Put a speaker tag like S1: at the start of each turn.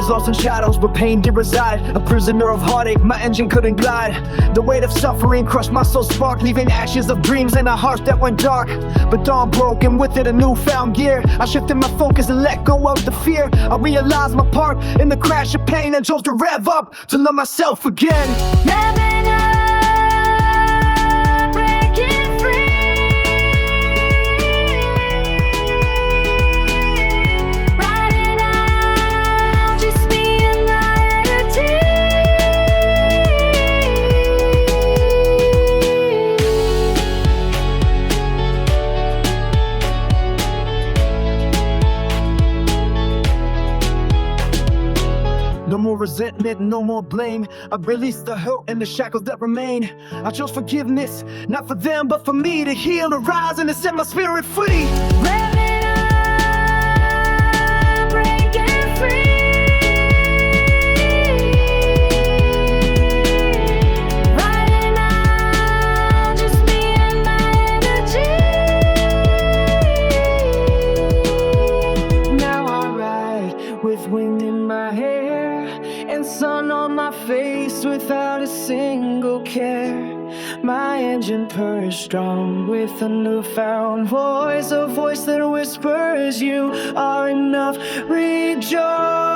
S1: Days lost in shadows where pain did reside. A prisoner of heartache, my engine couldn't glide. The weight of suffering crushed my soul spark, leaving ashes of dreams and a heart that went dark. But dawn broke and with it a newfound gear. I shifted my focus and let go of the fear. I realized my part in the crash of pain and chose to rev up to love myself again.
S2: Revving up, breaking free. Riding out, just me and my energy.
S1: No more resentment, no more blame. I released the hurt and the shackles that remain. I chose forgiveness, not for them, but for me, to heal, to rise, and to set my spirit free.
S2: Revving up, breaking free. Riding out, just me and my energy.
S1: Now I ride with wind in my hair and sun on my face without a single care. My engine purrs strong with a newfound voice, a voice that whispers you are enough. Rejoice.